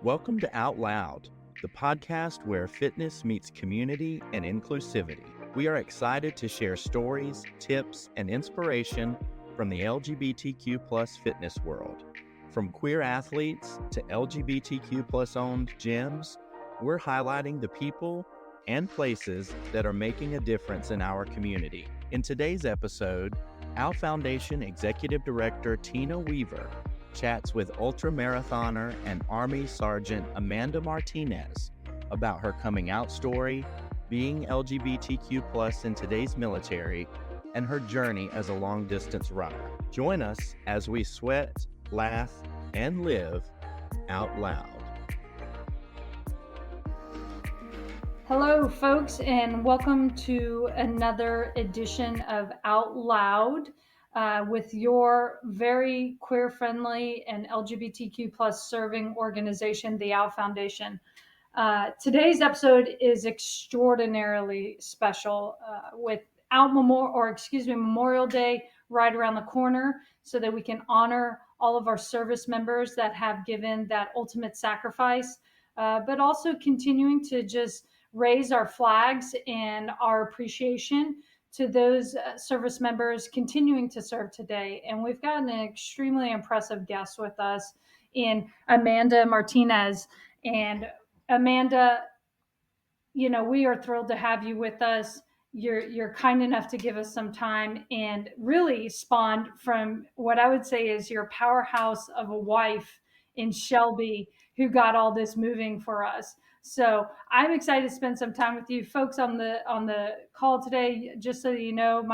Welcome to Out Loud, the podcast where fitness meets community and inclusivity. We are excited to share stories, tips, and inspiration from the LGBTQ plus fitness world. From queer athletes to LGBTQ plus owned gyms, we're highlighting the people and places that are making a difference in our community. In today's episode, Our Foundation Executive Director Tina Weaver chats with ultramarathoner and Army Sergeant Amanda Martinez about her coming out story, being LGBTQ plus in today's military, and her journey as a long-distance runner. Join us as we sweat, laugh, and live out loud. Hello, folks, and welcome to another edition of Out Loud with your very queer-friendly and LGBTQ plus serving organization, the Our Foundation. Today's episode is extraordinarily special with Memorial Day right around the corner, so that we can honor all of our service members that have given that ultimate sacrifice, but also continuing to just raise our flags and our appreciation to those service members continuing to serve today. And we've got an extremely impressive guest with us in Amanda Martinez. And Amanda, we are thrilled to have you with us. You're kind enough to give us some time, and really spawned from what I would say is your powerhouse of a wife in Shelby, who got all this moving for us. So I'm excited to spend some time with you folks on the call today. Just so you know,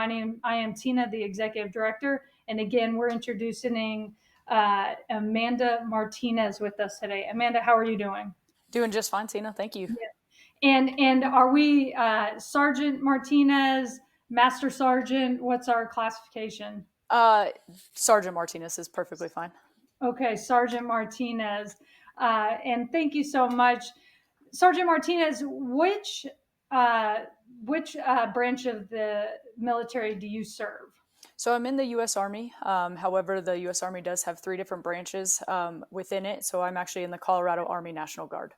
I am Tina, the executive director, and again, we're introducing Amanda Martinez with us today. Amanda, how are you doing? Doing just fine, Tina. Thank you. Yeah. And are we Sergeant Martinez, Master Sergeant? What's our classification? Sergeant Martinez is perfectly fine. Okay, Sergeant Martinez. And thank you so much. Sergeant Martinez, which branch of the military do you serve? So I'm in the U.S. Army. However, the U.S. Army does have 3 different branches within it. So I'm actually in the Colorado Army National Guard.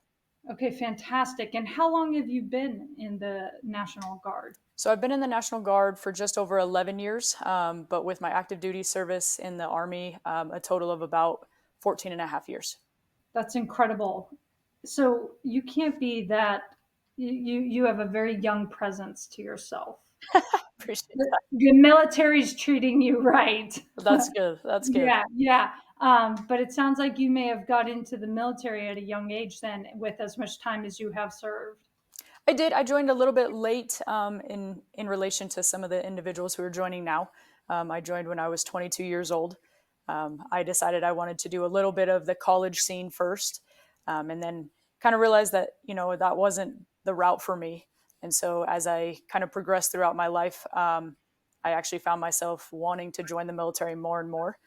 Okay, fantastic. And how long have you been in the National Guard? So I've been in the National Guard for just over 11 years, but with my active duty service in the Army, a total of about 14 and a half years. That's incredible. So you can't be that, you have a very young presence to yourself. Appreciate that. The military's treating you right. That's good. That's good. Yeah. But it sounds like you may have got into the military at a young age then, with as much time as you have served. I did. I joined a little bit late in relation to some of the individuals who are joining now. I joined when I was 22 years old. I decided I wanted to do a little bit of the college scene first, and then kind of realized that, that wasn't the route for me. And so as I kind of progressed throughout my life, I actually found myself wanting to join the military more and more.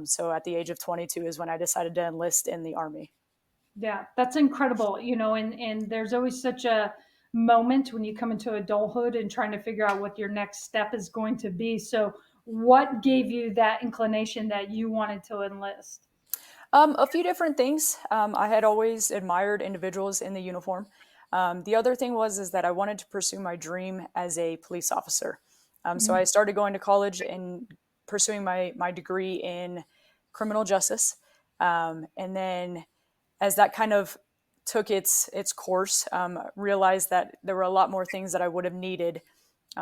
So at the age of 22 is when I decided to enlist in the Army. Yeah, that's incredible. And there's always such a moment when you come into adulthood and trying to figure out what your next step is going to be. So what gave you that inclination that you wanted to enlist? A few different things. I had always admired individuals in the uniform. The other thing is that I wanted to pursue my dream as a police officer. So I started going to college and pursuing my degree in criminal justice. And then as that kind of took its course, realized that there were a lot more things that I would have needed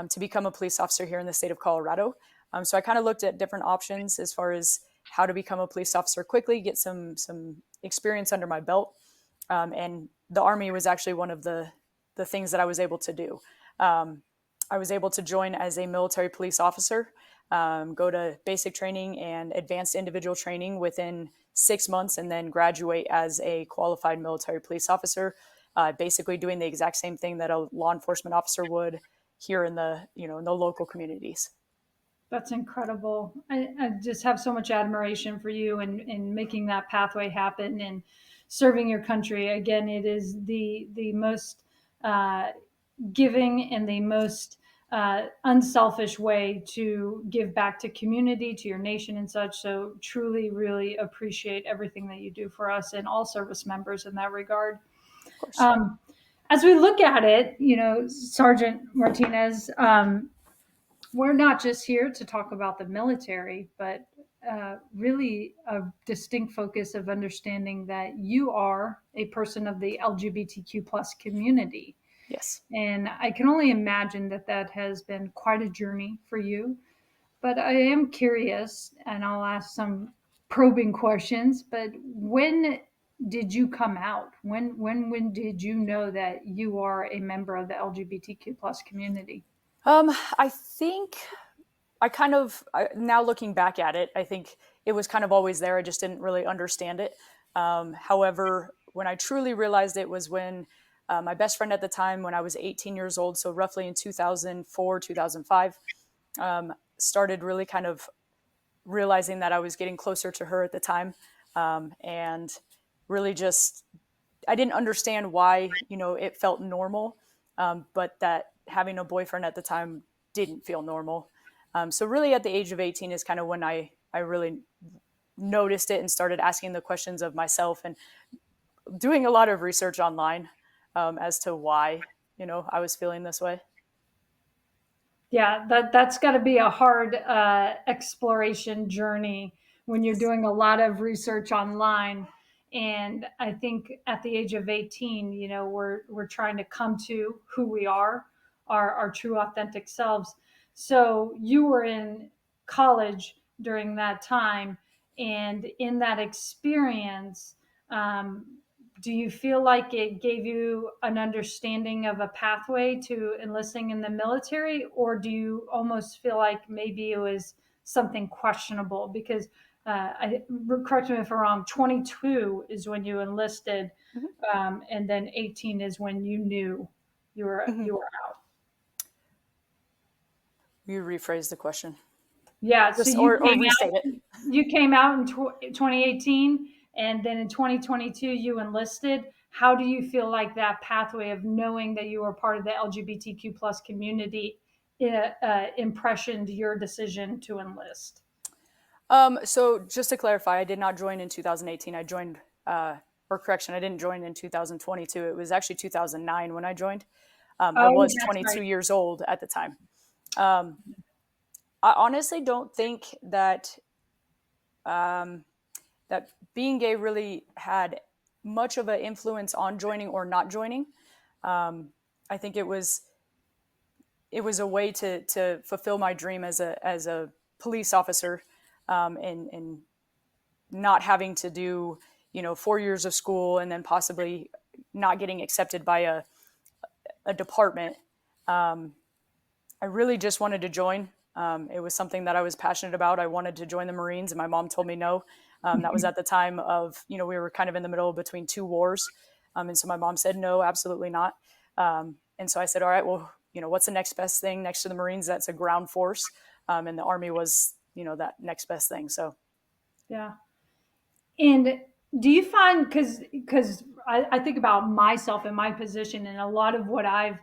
to become a police officer here in the state of Colorado. So I kind of looked at different options as far as how to become a police officer quickly, get some experience under my belt. And the Army was actually one of the things that I was able to do. I was able to join as a military police officer, go to basic training and advanced individual training within 6 months, and then graduate as a qualified military police officer, basically doing the exact same thing that a law enforcement officer would here in the local communities. That's incredible. I just have so much admiration for you and making that pathway happen and serving your country. Again, it is the most giving and the most unselfish way to give back to community, to your nation and such. So truly, really appreciate everything that you do for us and all service members in that regard. Of course. As we look at it, Sergeant Martinez, we're not just here to talk about the military, but really a distinct focus of understanding that you are a person of the LGBTQ plus community. Yes. And I can only imagine that that has been quite a journey for you. But I am curious, and I'll ask some probing questions. But when did you come out? When did you know that you are a member of the LGBTQ plus community? I think now looking back at it, I think it was kind of always there. I just didn't really understand it. However, when I truly realized it was when my best friend at the time, when I was 18 years old, so roughly in 2004, 2005, started really kind of realizing that I was getting closer to her at the time. And really just, I didn't understand why, it felt normal, but that having a boyfriend at the time didn't feel normal. So really at the age of 18 is kind of when I really noticed it and started asking the questions of myself and doing a lot of research online as to why, I was feeling this way. Yeah, that's got to be a hard exploration journey when you're doing a lot of research online. And I think at the age of 18, we're trying to come to who we are, our true authentic selves. So you were in college during that time, and in that experience, um, do you feel like it gave you an understanding of a pathway to enlisting in the military, or do you almost feel like maybe it was something questionable? Because correct me if I'm wrong, 22 is when you enlisted, and then 18 is when you knew you were Mm-hmm. you were out. You rephrase the question. Yeah, so Or restate it. You came out in 2018, and then in 2022 you enlisted. How do you feel like that pathway of knowing that you were part of the LGBTQ plus community impressioned your decision to enlist? So just to clarify, I did not join in 2018. I joined, or correction, I didn't join in 2022. It was actually 2009 when I joined. I was 22 right. years old at the time. I honestly don't think that that being gay really had much of an influence on joining or not joining. I think it was a way to fulfill my dream as a police officer, and not having to do 4 years of school and then possibly not getting accepted by a department. I really just wanted to join. It was something that I was passionate about. I wanted to join the Marines, and my mom told me no. That was at the time of, we were kind of in the middle between two wars. And so my mom said, no, absolutely not. And so I said, all right, well, what's the next best thing next to the Marines? That's a ground force. And the Army was, that next best thing. So. Yeah. And do you find, because I think about myself and my position, and a lot of what I've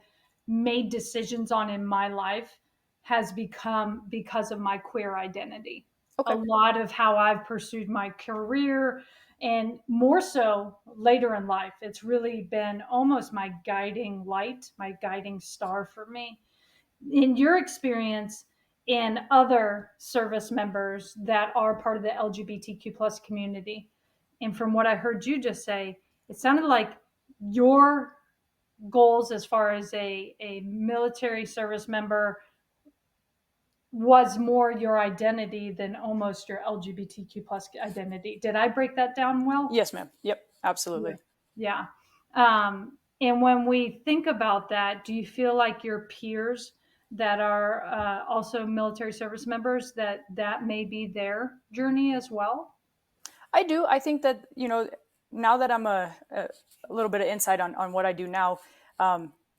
made decisions on in my life has become because of my queer identity. Okay. A lot of how I've pursued my career, and more so later in life, it's really been almost my guiding light, my guiding star for me. In your experience, in other service members that are part of the LGBTQ plus community, and from what I heard you just say, it sounded like your goals as far as a military service member was more your identity than almost your LGBTQ plus identity. Did I break that down well? Yes, ma'am. Yep, absolutely. Yeah. And when we think about that, do you feel like your peers that are also military service members, that may be their journey as well? I do. I think that, now that I'm a little bit of insight on what I do now,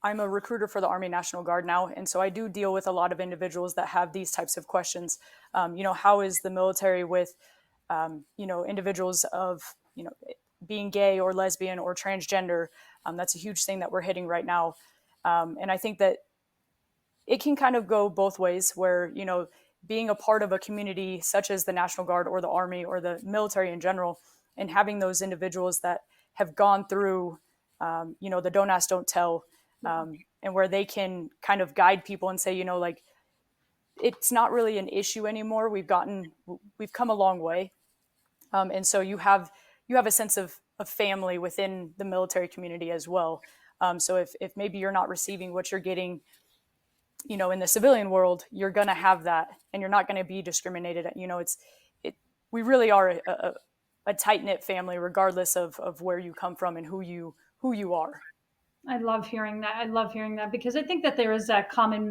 I'm a recruiter for the Army National Guard now. And so I do deal with a lot of individuals that have these types of questions. How is the military with, individuals of, being gay or lesbian or transgender? That's a huge thing that we're hitting right now. And I think that it can kind of go both ways where, being a part of a community such as the National Guard or the Army or the military in general, and having those individuals that have gone through, the don't ask, don't tell, and where they can kind of guide people and say, like, it's not really an issue anymore. We've come a long way. And so you have a sense of family within the military community as well. So if maybe you're not receiving what you're getting, in the civilian world, you're going to have that, and you're not going to be discriminated at. We really are a tight knit family, regardless of where you come from and who you are. I love hearing that. I love hearing that because I think that there is that common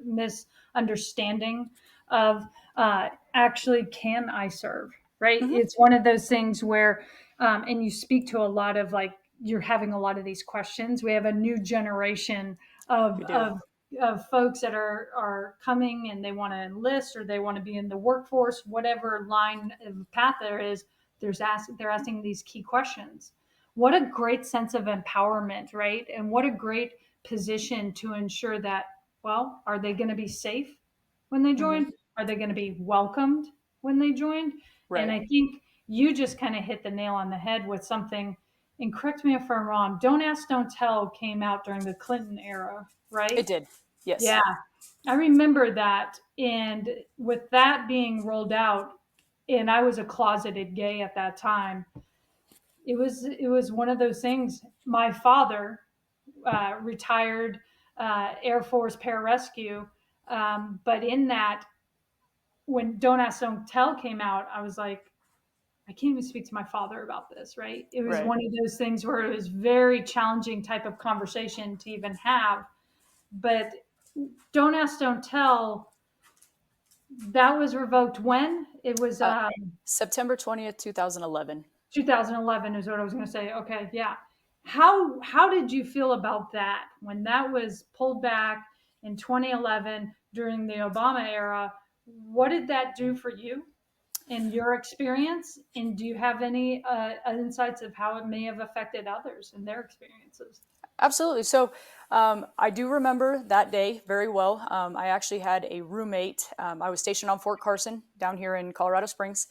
misunderstanding of actually, can I serve? Right? Mm-hmm. It's one of those things where, and you speak to a lot of like, you're having a lot of these questions. We have a new generation of folks that are coming and they want to enlist or they want to be in the workforce, whatever line of path there is. They're asking these key questions. What a great sense of empowerment, right? And what a great position to ensure that, well, are they going to be safe when they join? Mm-hmm. Are they going to be welcomed when they join? Right. And I think you just kind of hit the nail on the head with something, and correct me if I'm wrong, Don't Ask, Don't Tell came out during the Clinton era, right? It did. Yes. Yeah. I remember that. And with that being rolled out, and I was a closeted gay at that time, it was one of those things. My father, retired Air Force pararescue, but in that, when Don't Ask, Don't Tell came out, I was like, I can't even speak to my father about this, right? It was Right. one of those things where it was very challenging type of conversation to even have. But Don't Ask, Don't Tell, that was revoked when? It was September 20th, 2011. 2011 is what I was going to say. Okay, yeah. How did you feel about that when that was pulled back in 2011 during the Obama era? What did that do for you in your experience? And do you have any insights of how it may have affected others in their experiences? Absolutely. So I do remember that day very well. I actually had a roommate. I was stationed on Fort Carson down here in Colorado Springs.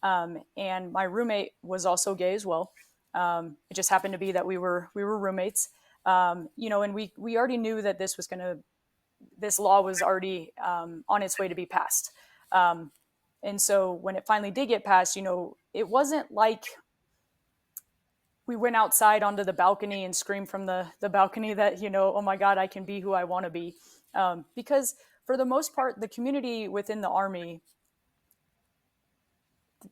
And my roommate was also gay as well. It just happened to be that we were roommates. And we already knew that this law was already on its way to be passed. And so when it finally did get passed, it wasn't like we went outside onto the balcony and screamed from the balcony that, oh my God, I can be who I want to be. Because for the most part, the community within the Army,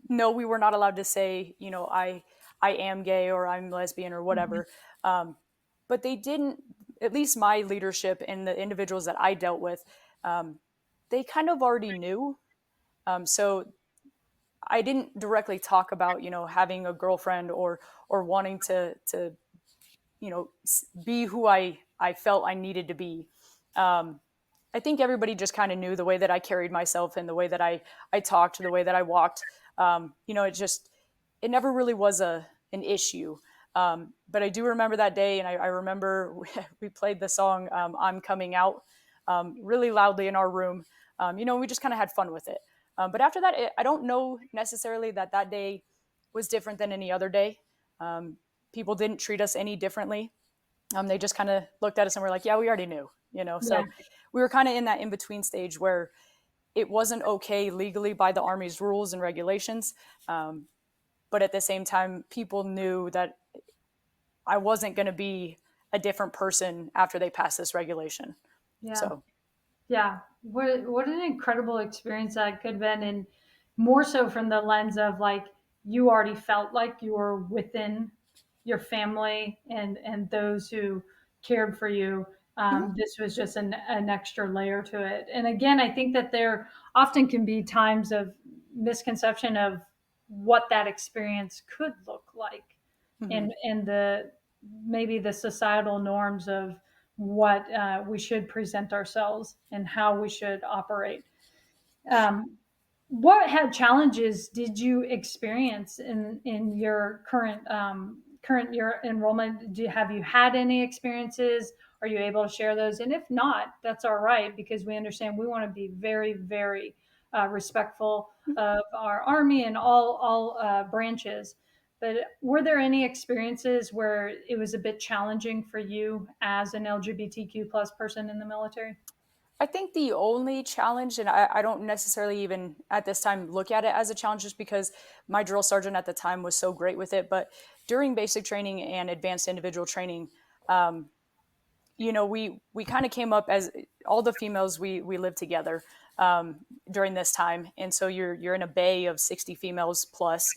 no, we were not allowed to say, I am gay or I'm lesbian or whatever. Mm-hmm. But they didn't, at least my leadership and the individuals that I dealt with, they kind of already knew. So I didn't directly talk about, having a girlfriend or wanting to be who I felt I needed to be. I think everybody just kind of knew the way that I carried myself and the way that I talked, the way that I walked. It never really was an issue. But I do remember that day, and I remember we played the song I'm Coming Out really loudly in our room. We just kind of had fun with it. But after that, I don't know necessarily that day was different than any other day. People didn't treat us any differently. They just kind of looked at us and were like, yeah, we already knew, So yeah. We were kind of in that in-between stage where it wasn't okay legally by the Army's rules and regulations. But at the same time, people knew that I wasn't going to be a different person after they passed this regulation. Yeah. So. Yeah. What an incredible experience that could have been. And more so from the lens of like, you already felt like you were within your family and those who cared for you. Mm-hmm. This was just an extra layer to it. And again, I think that there often can be times of misconception of what that experience could look like. Mm-hmm. and maybe the societal norms of what we should present ourselves and how we should operate. What challenges did you experience in your current year enrollment? Have you had any experiences? Are you able to share those? And if not, that's all right, because we understand we want to be very, very respectful of our Army and all branches. But were there any experiences where it was a bit challenging for you as an LGBTQ plus person in the military? I think the only challenge, and I don't necessarily even at this time look at it as a challenge just because my drill sergeant at the time was so great with it, but during basic training and advanced individual training, um, we kind of came up as all the females we lived together during this time, and so you're in a bay of 60 females plus,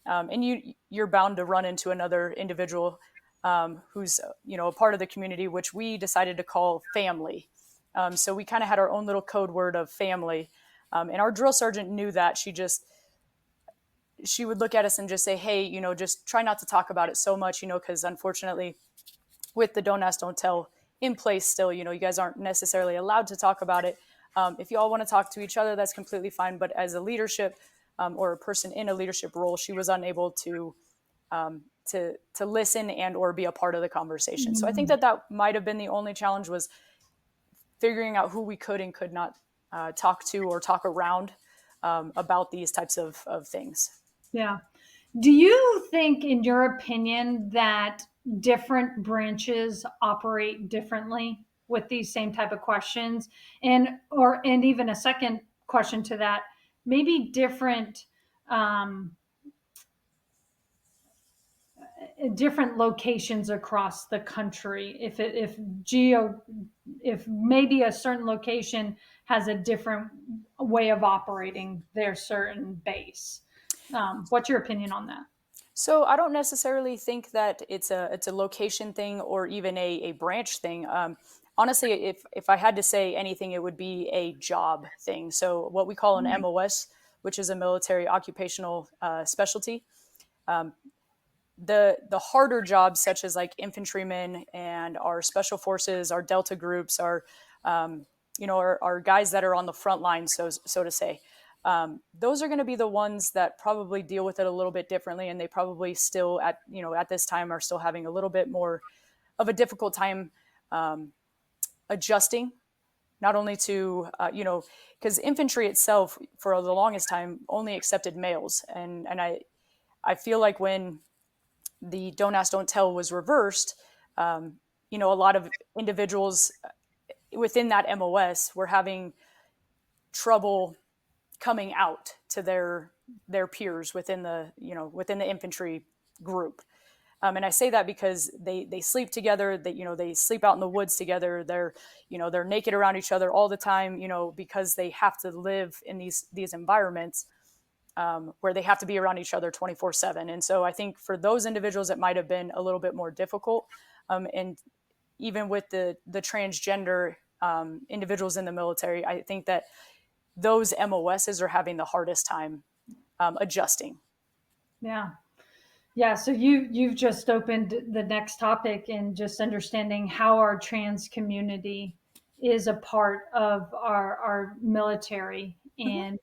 and you're bound to run into another individual who's a part of the community, which we decided to call family. So we kind of had our own little code word of family, and our drill sergeant knew that. She would look at us and just say, hey, just try not to talk about it so much, because unfortunately with the don't ask, don't tell in place still, you guys aren't necessarily allowed to talk about it. If you all want to talk to each other, that's completely fine. But as a leadership or a person in a leadership role, she was unable to listen and or be a part of the conversation. Mm-hmm. So I think that might have been the only challenge, was figuring out who we could and could not talk to or talk around about these types of things. Yeah. Do you think, in your opinion, that different branches operate differently with these same type of questions? And even a second question to that, maybe different different locations across the country, if maybe a certain location has a different way of operating their certain base. What's your opinion on that? So I don't necessarily think that it's a location thing or even a branch thing. Honestly, if I had to say anything, it would be a job thing. So what we call an MOS, which is a military occupational specialty. The harder jobs, such as like infantrymen and our special forces, our Delta groups, our guys that are on the front line, so to say, those are going to be the ones that probably deal with it a little bit differently, and they probably still at this time are still having a little bit more of a difficult time adjusting, not only to because infantry itself for the longest time only accepted males, and I feel like when the don't ask, don't tell was reversed, a lot of individuals within that MOS were having trouble coming out to their peers within the infantry group. And I say that because they sleep together, they sleep out in the woods together. They're naked around each other all the time, because they have to live in these environments where they have to be around each other 24/7. And so I think for those individuals, it might have been a little bit more difficult. And even with the transgender individuals in the military, I think that those MOSs are having the hardest time adjusting. Yeah. Yeah. So you've just opened the next topic in just understanding how our trans community is a part of our military. And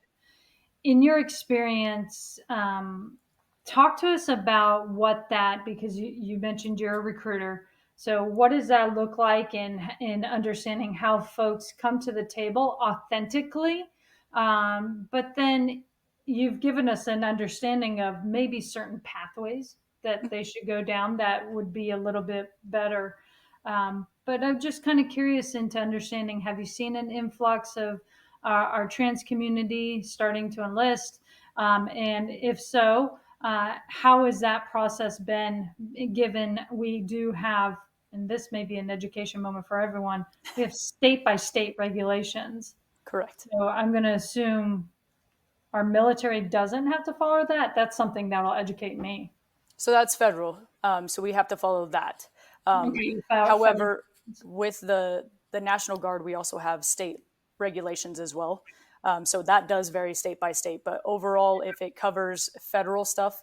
in your experience, talk to us about what that, because you mentioned you're a recruiter. So what does that look like in understanding how folks come to the table authentically? But then you've given us an understanding of maybe certain pathways that they should go down that would be a little bit better. But I'm just kind of curious into understanding, have you seen an influx of our trans community starting to enlist? And if so, how has that process been, given we do have, and this may be an education moment for everyone, we have state by state regulations. Correct. So I'm going to assume our military doesn't have to follow that. That's something that'll educate me. So that's federal. So we have to follow that. Okay, however, with the National Guard, we also have state regulations as well. So that does vary state by state. But overall, if it covers federal stuff,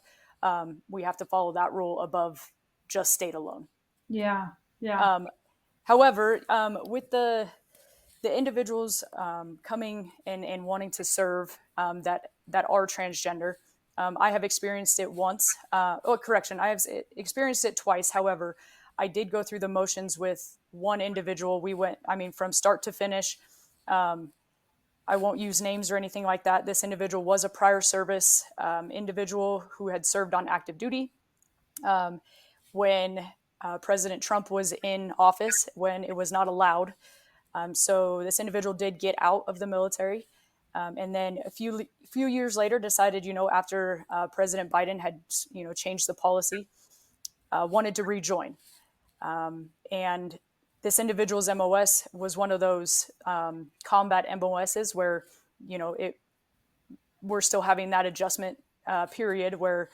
we have to follow that rule above just state alone. Yeah. Yeah. However, with the individuals coming and wanting to serve that are transgender, I have experienced it once. I have experienced it twice. However, I did go through the motions with one individual. We went, I mean, from start to finish. I won't use names or anything like that. This individual was a prior service individual who had served on active duty when President Trump was in office, when it was not allowed. So this individual did get out of the military. And then a few years later decided, after President Biden had, changed the policy, wanted to rejoin. And this individual's MOS was one of those combat MOSs where, we're still having that adjustment period where,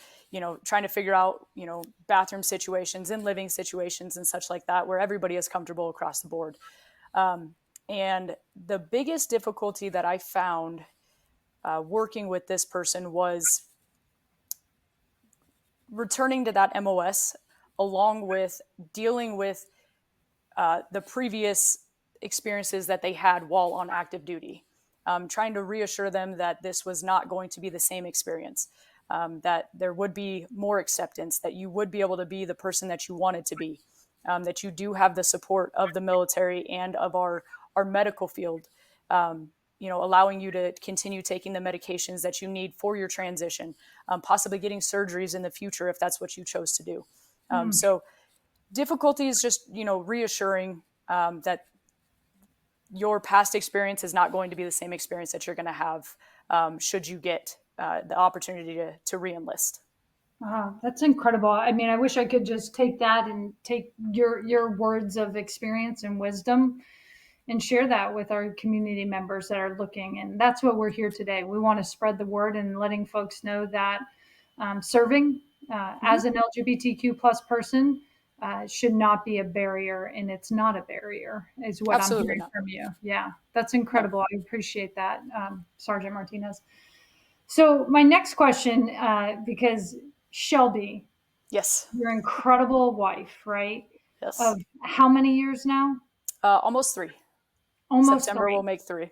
trying to figure out, bathroom situations and living situations and such like that, where everybody is comfortable across the board. And the biggest difficulty that I found working with this person was returning to that MOS, along with dealing with the previous experiences that they had while on active duty, trying to reassure them that this was not going to be the same experience, that there would be more acceptance, that you would be able to be the person that you wanted to be, that you do have the support of the military and of our medical field, allowing you to continue taking the medications that you need for your transition, possibly getting surgeries in the future if that's what you chose to do. So difficulty is just, reassuring that your past experience is not going to be the same experience that you're going to have should you get the opportunity to re-enlist. Wow, that's incredible. I mean, I wish I could just take that and take your words of experience and wisdom and share that with our community members that are looking. And that's what we're here today. We want to spread the word and letting folks know that serving as an LGBTQ plus person should not be a barrier, and it's not a barrier, is what Absolutely I'm hearing not. from you. Yeah, that's incredible. I appreciate that, Sergeant Martinez. So my next question, because Shelby, Yes. your incredible wife, right? Yes. Of how many years now? Almost 3. Almost September 3. will make 3.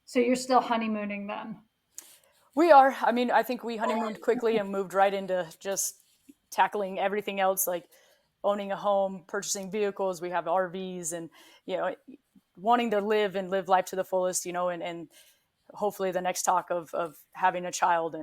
So you're still honeymooning then? We are. I mean, I think we honeymooned quickly and moved right into just tackling everything else, like owning a home, purchasing vehicles. We have RVs and, wanting to live life to the fullest, and hopefully the next talk of having a child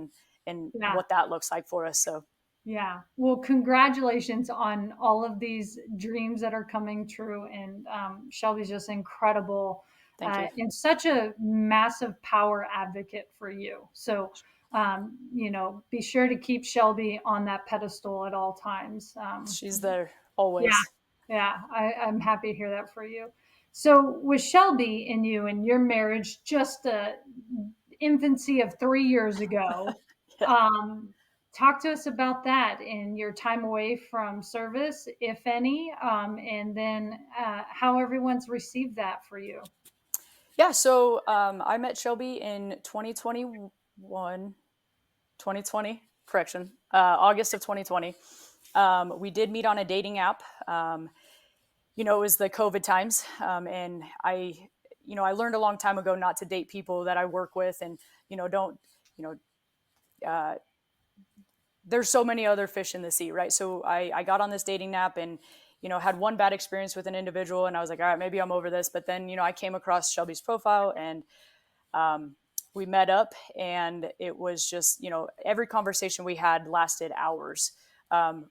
and what that looks like for us. So. Yeah. Well, congratulations on all of these dreams that are coming true. And Shelby's just incredible. Thank you. And such a massive power advocate for you. So, be sure to keep Shelby on that pedestal at all times. She's there always. Yeah. I'm happy to hear that for you. So with Shelby and you and your marriage, just a infancy of 3 years ago, talk to us about that and your time away from service, if any, and then how everyone's received that for you. Yeah, so I met Shelby in 2020, August of 2020. We did meet on a dating app. It was the COVID times. And I learned a long time ago not to date people that I work with and, there's so many other fish in the sea, right? So I got on this dating app and, had one bad experience with an individual and I was like, all right, maybe I'm over this. But then, I came across Shelby's profile and we met up and it was just, every conversation we had lasted hours.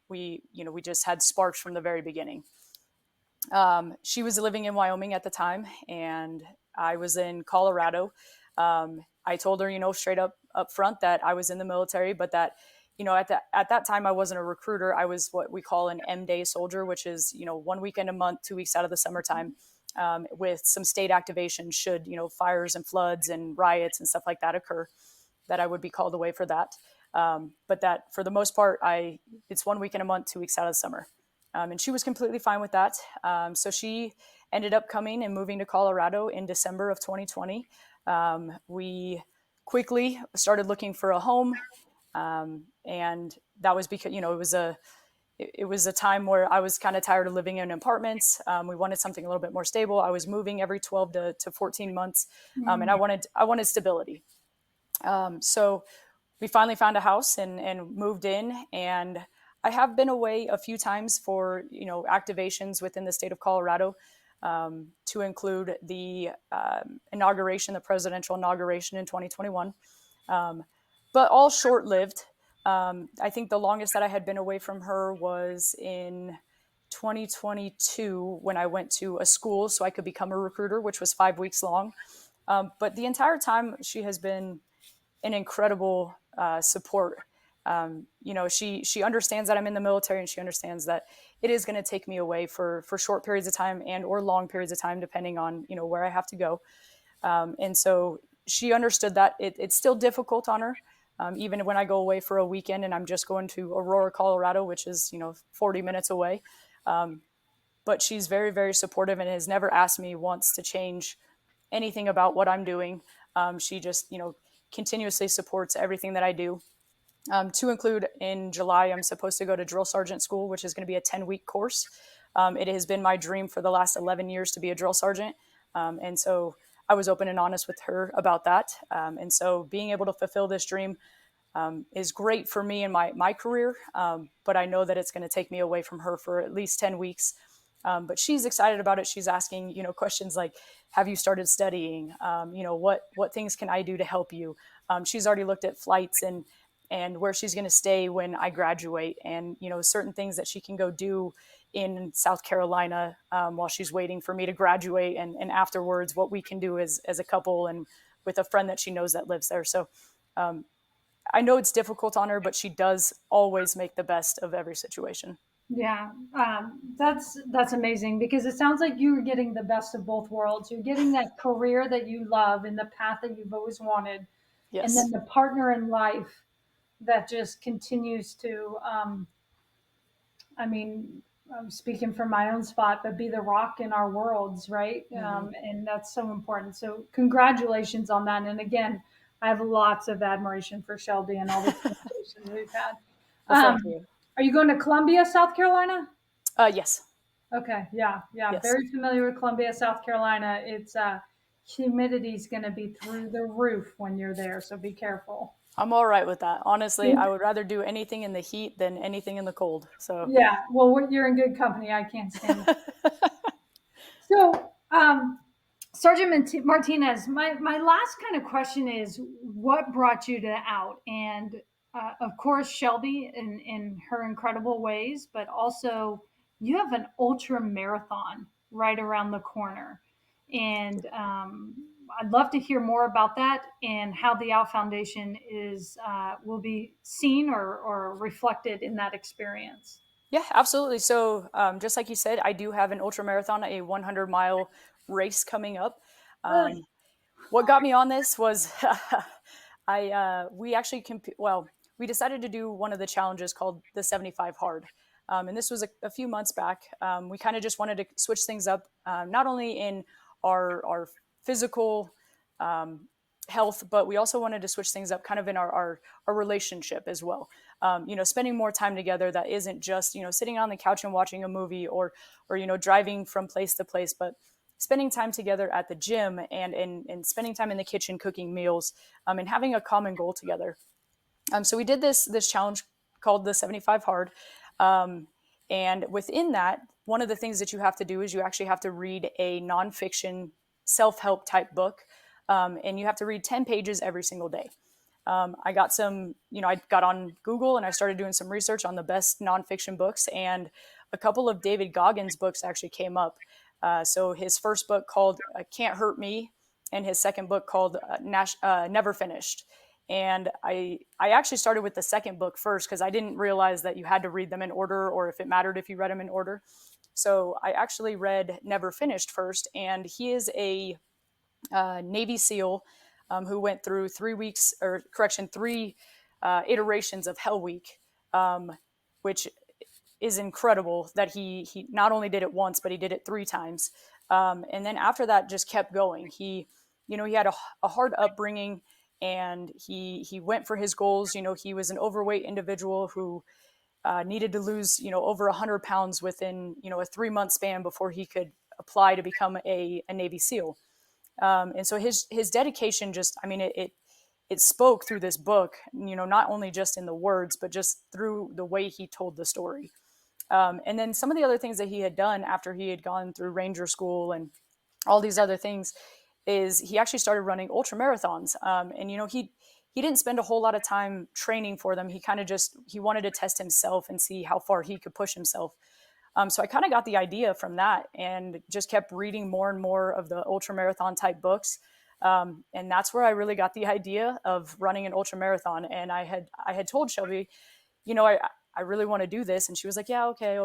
We just had sparks from the very beginning. She was living in Wyoming at the time and I was in Colorado. I told her, straight up front that I was in the military, but that, at that time I wasn't a recruiter. I was what we call an M-Day soldier, which is, 1 weekend a month, 2 weeks out of the summertime, with some state activation should, fires and floods and riots and stuff like that occur, that I would be called away for that. But that for the most part, it's 1 weekend a month, 2 weeks out of the summer. And she was completely fine with that. So she ended up coming and moving to Colorado in December of 2020. We quickly started looking for a home. And that was because, it was a time where I was kind of tired of living in apartments. We wanted something a little bit more stable. I was moving every 12 to 14 months. And I wanted stability. So we finally found a house and moved in, and I have been away a few times for, activations within the state of Colorado, to include the inauguration, the presidential inauguration in 2021, but all short-lived. I think the longest that I had been away from her was in 2022 when I went to a school so I could become a recruiter, which was 5 weeks long. But the entire time she has been an incredible support. She understands that I'm in the military, and she understands that it is going to take me away for short periods of time and or long periods of time, depending on, where I have to go. And so she understood that it's still difficult on her. Even when I go away for a weekend and I'm just going to Aurora, Colorado, which is, 40 minutes away. But she's very, very supportive and has never asked me once to change anything about what I'm doing. She just, continuously supports everything that I do. To include, in July, I'm supposed to go to drill sergeant school, which is going to be a 10-week course. It has been my dream for the last 11 years to be a drill sergeant. And so I was open and honest with her about that. And so being able to fulfill this dream is great for me in my career. But I know that it's going to take me away from her for at least 10 weeks. But she's excited about it. She's asking, questions like, have you started studying? What things can I do to help you? She's already looked at flights and where she's going to stay when I graduate, and, certain things that she can go do in South Carolina while she's waiting for me to graduate, and afterwards what we can do as a couple and with a friend that she knows that lives there. So I know it's difficult on her, but she does always make the best of every situation. Yeah, that's amazing, because it sounds like you're getting the best of both worlds. You're getting that career that you love and the path that you've always wanted, and then Yes. the partner in life that just continues to, I mean, I'm speaking from my own spot, but be the rock in our worlds, right? Mm-hmm. And that's so important. So congratulations on that. And again, I have lots of admiration for Shelby and all the conversations we've had. Well, thank you. Are you going to Columbia, South Carolina? Yes. Okay, yeah, Yes. very familiar with Columbia, South Carolina. It's humidity is going to be through the roof when you're there, so be careful. I'm all right with that. Honestly, I would rather do anything in the heat than anything in the cold. So, Yeah, well, you're in good company. I can't stand it. So, Sergeant Martinez, my last kind of question is, what brought you to out? And of course, Shelby in her incredible ways, but also you have an ultra marathon right around the corner. And I'd love to hear more about that and how the Out Foundation will be seen or reflected in that experience. yeah, absolutely. So, just like you said, I do have an ultra marathon, a 100-mile race coming up. Ugh. What got me on this was we actually we decided to do one of the challenges called the 75 hard. And this was a few months back. We kind of just wanted to switch things up, not only in our physical health, but we also wanted to switch things up kind of in our relationship as well. Spending more time together that isn't just, sitting on the couch and watching a movie or driving from place to place, but spending time together at the gym and spending time in the kitchen cooking meals, and having a common goal together. So we did this challenge called the 75 hard. And within that, one of the things that you have to do is you actually have to read a nonfiction self-help type book. And you have to read 10 pages every single day. I got I got on Google and I started doing some research on the best nonfiction books, and a couple of David Goggins books actually came up. So his first book called Can't Hurt Me, and his second book called Never Finished. And I actually started with the second book first because I didn't realize that you had to read them in order, or if it mattered if you read them in order. So I actually read Never Finished first, and he is a Navy SEAL who went through 3 iterations of Hell Week, which is incredible that he not only did it once, but he did it 3 times. And then after that, just kept going. He had a hard upbringing, and he went for his goals. He was an overweight individual who needed to lose, over 100 pounds within, a 3-month span before he could apply to become a Navy SEAL. And so his dedication just, it spoke through this book, not only just in the words, but just through the way he told the story. And then some of the other things that he had done after he had gone through Ranger School and all these other things is he actually started running ultra marathons. And he didn't spend a whole lot of time training for them. He kind of he wanted to test himself and see how far he could push himself. So I kind of got the idea from that and just kept reading more and more of the ultra marathon type books. And that's where I really got the idea of running an ultra marathon. And I had told Shelby, I really want to do this. And she was like, yeah, okay.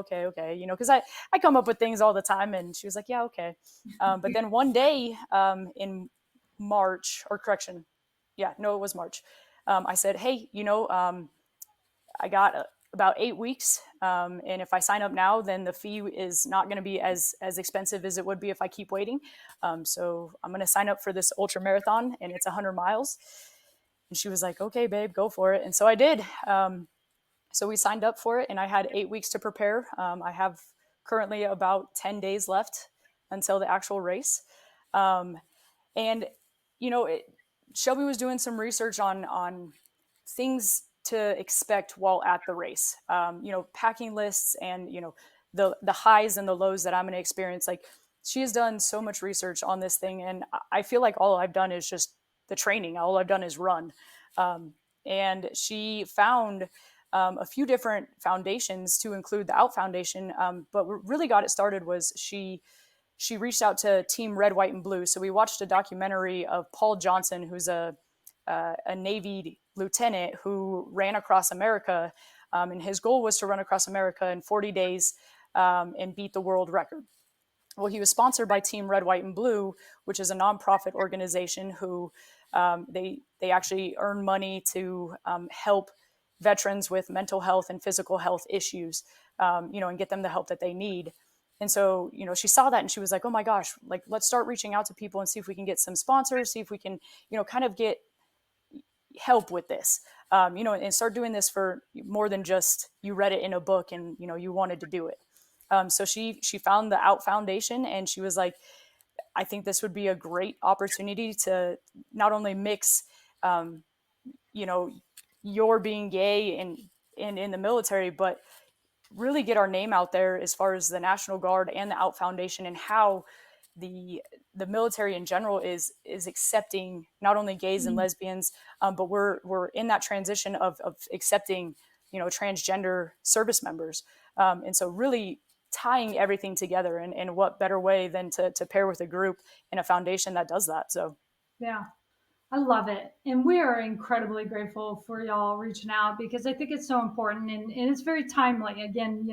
Because I come up with things all the time. And she was like, yeah, okay. But then one day in March, or correction, yeah, no, it was March. I said, hey, I got about 8 weeks. And if I sign up now, then the fee is not going to be as expensive as it would be if I keep waiting. So I'm going to sign up for this ultra marathon, and it's 100 miles. And she was like, okay, babe, go for it. And so I did. So we signed up for it, and I had 8 weeks to prepare. I have currently about 10 days left until the actual race. And, Shelby was doing some research on things to expect while at the race, packing lists and, the highs and the lows that I'm going to experience. Like, she has done so much research on this thing. And I feel like all I've done is just the training. All I've done is run. And she found a few different foundations to include the Out Foundation. But what really got it started was she reached out to Team Red, White, and Blue. So we watched a documentary of Paul Johnson, who's a Navy lieutenant who ran across America. And his goal was to run across America in 40 days and beat the world record. Well, he was sponsored by Team Red, White, and Blue, which is a nonprofit organization who they actually earn money to help veterans with mental health and physical health issues, and get them the help that they need. And so, she saw that and she was like, oh my gosh, like, let's start reaching out to people and see if we can get some sponsors, see if we can, kind of get help with this, and start doing this for more than just you read it in a book and, you wanted to do it. So she found the Out Foundation, and she was like, I think this would be a great opportunity to not only mix, your being gay and in the military, but really get our name out there as far as the National Guard and the Out Foundation, and how the military in general is accepting not only gays and lesbians, but we're in that transition of accepting, transgender service members. And so really tying everything together, and what better way than to pair with a group and a foundation that does that. So Yeah, I love it. And we are incredibly grateful for y'all reaching out, because I think it's so important, and it's very timely. Again,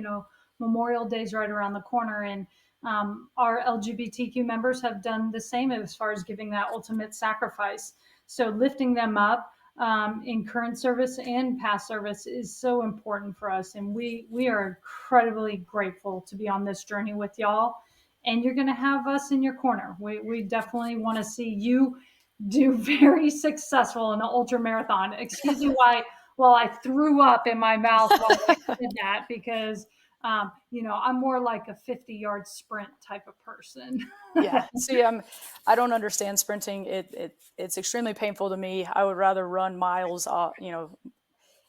Memorial Day's right around the corner, and our LGBTQ members have done the same as far as giving that ultimate sacrifice. So lifting them up in current service and past service is so important for us. And we are incredibly grateful to be on this journey with y'all. And you're going to have us in your corner. We definitely want to see you do very successful in an ultra marathon. Excuse me while I threw up in my mouth while I did that, because I'm more like a 50-yard sprint type of person. yeah, see, I don't understand sprinting. It's extremely painful to me. I would rather run miles,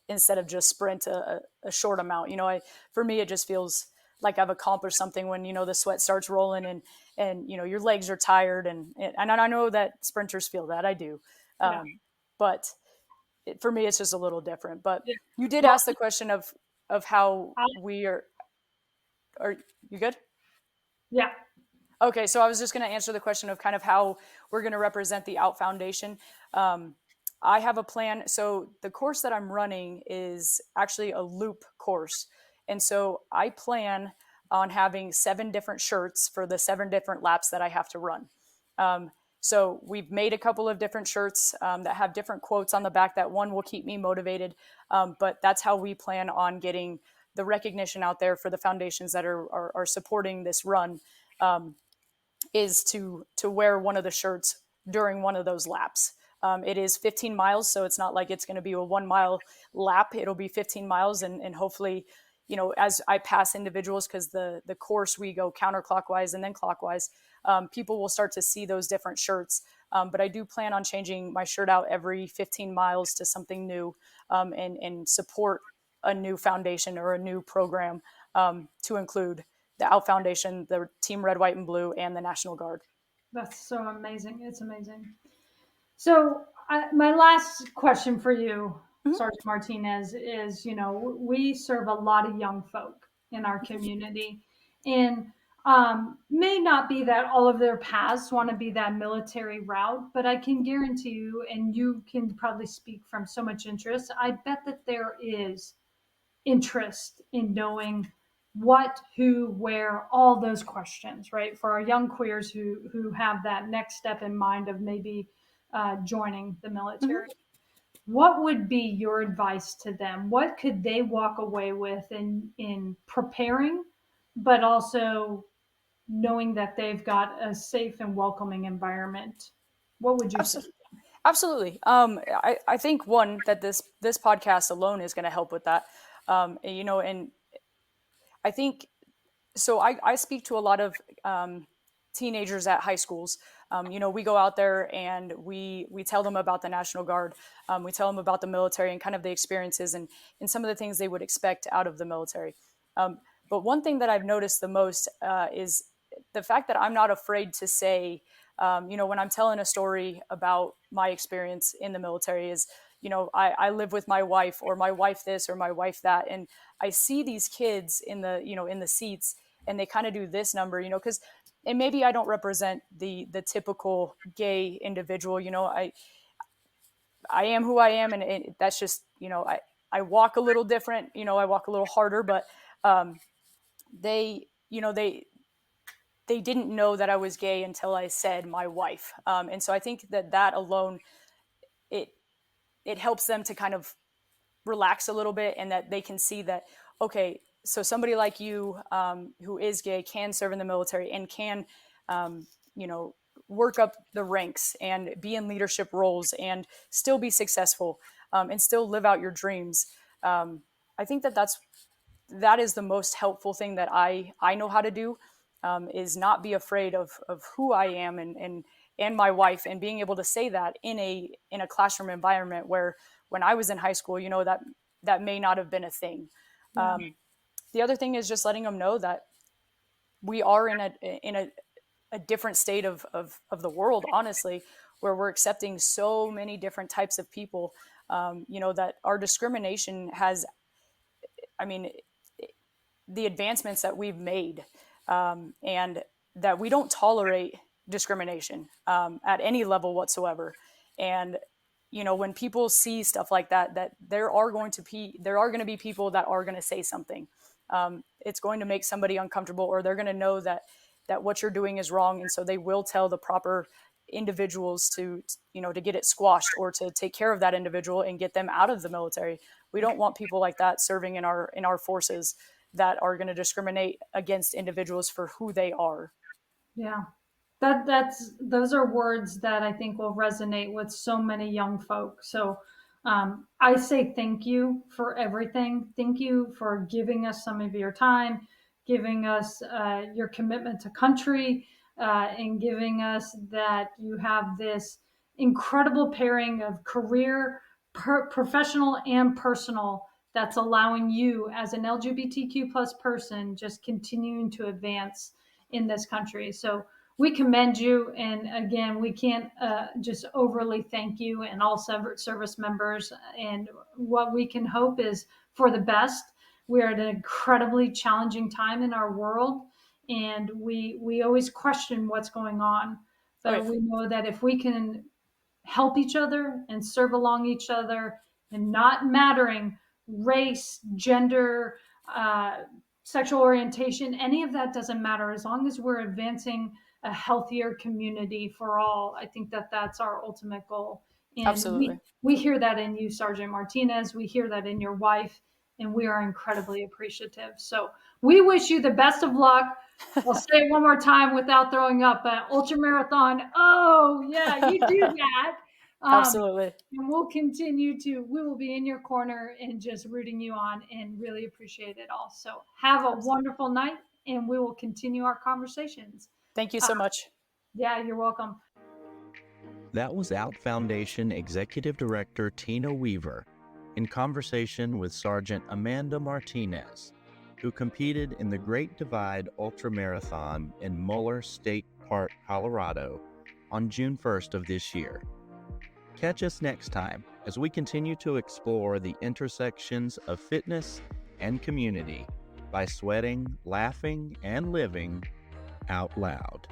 instead of just sprint a short amount. For me, it just feels like I've accomplished something when, the sweat starts rolling and your legs are tired. And I know that sprinters feel that. I do. Yeah. But for me, it's just a little different. But you did ask the question of how we are you good? Yeah. Okay. So I was just going to answer the question of kind of how we're going to represent the Out Foundation. I have a plan. So the course that I'm running is actually a loop course. And so I plan on having 7 different shirts for the 7 different laps that I have to run. So we've made a couple of different shirts that have different quotes on the back. That one will keep me motivated. But that's how we plan on getting the recognition out there for the foundations that are supporting this run, is to wear one of the shirts during one of those laps. It is 15 miles, so it's not like it's going to be a 1 mile lap. It'll be 15 miles, and hopefully, as I pass individuals, because the course we go counterclockwise and then clockwise, people will start to see those different shirts. But I do plan on changing my shirt out every 15 miles to something new, and support a new foundation or a new program, to include the Out Foundation, the Team Red, White, and Blue, and the National Guard. That's so amazing. It's amazing. So my last question for you, Sergeant Martinez, is, we serve a lot of young folk in our community, and may not be that all of their paths want to be that military route, but I can guarantee you, and you can probably speak from so much interest, I bet that there is interest in knowing what, who, where, all those questions, right? For our young queers who have that next step in mind of maybe joining the military. What would be your advice to them? What could they walk away with in preparing, but also knowing that they've got a safe and welcoming environment? What would you say? Absolutely. I think one, that this podcast alone is going to help with that. And I think so. I speak to a lot of teenagers at high schools. We go out there and we tell them about the National Guard. We tell them about the military and kind of the experiences and some of the things they would expect out of the military. But one thing that I've noticed the most is the fact that I'm not afraid to say, when I'm telling a story about my experience in the military, is, I live with my wife, or my wife this, or my wife that. And I see these kids in the seats, and they kind of do this number, because, and maybe I don't represent the typical gay individual, I am who I am. And that's just, I walk a little different, I walk a little harder, but they didn't know that I was gay until I said my wife. And so I think that alone, it helps them to kind of relax a little bit, and that they can see that, okay, so somebody like you, who is gay, can serve in the military and can, work up the ranks and be in leadership roles and still be successful, and still live out your dreams. I think that is the most helpful thing that I know how to do, is not be afraid of who I am and my wife, and being able to say that in a classroom environment where, when I was in high school, that may not have been a thing. Yeah. The other thing is just letting them know that we are in a different state of the world, honestly, where we're accepting so many different types of people, that our discrimination has, the advancements that we've made, and that we don't tolerate discrimination at any level whatsoever. And when people see stuff like that, that there are going to be people that are going to say something. It's going to make somebody uncomfortable, or they're going to know that what you're doing is wrong, and so they will tell the proper individuals to get it squashed, or to take care of that individual and get them out of the military. We don't want people like that serving in our forces, that are going to discriminate against individuals for who they are. Yeah. Those are words that I think will resonate with so many young folk. So I say thank you for everything. Thank you for giving us some of your time, giving us your commitment to country, and giving us that you have this incredible pairing of career, professional and personal, that's allowing you as an LGBTQ plus person just continuing to advance in this country. So we commend you. And again, we can't just overly thank you and all service members. And what we can hope is for the best. We're at an incredibly challenging time in our world, and we always question what's going on. But right. We know that if we can help each other and serve along each other, and not mattering race, gender, sexual orientation, any of that doesn't matter, as long as we're advancing a healthier community for all. I think that that's our ultimate goal. And absolutely, we hear that in you, Sergeant Martinez. We hear that in your wife, and we are incredibly appreciative. So we wish you the best of luck. I'll say it one more time without throwing up. Ultra marathon. Oh yeah, you do that. Absolutely. And we will be in your corner and just rooting you on and really appreciate it all. So have a wonderful night and we will continue our conversations. Thank you so much. Yeah, you're welcome. That was Out Foundation Executive Director Tina Weaver in conversation with Sergeant Amanda Martinez, who competed in the Great Divide Ultramarathon in Muller State Park, Colorado on June 1st of this year. Catch us next time as we continue to explore the intersections of fitness and community by sweating, laughing, and living out loud.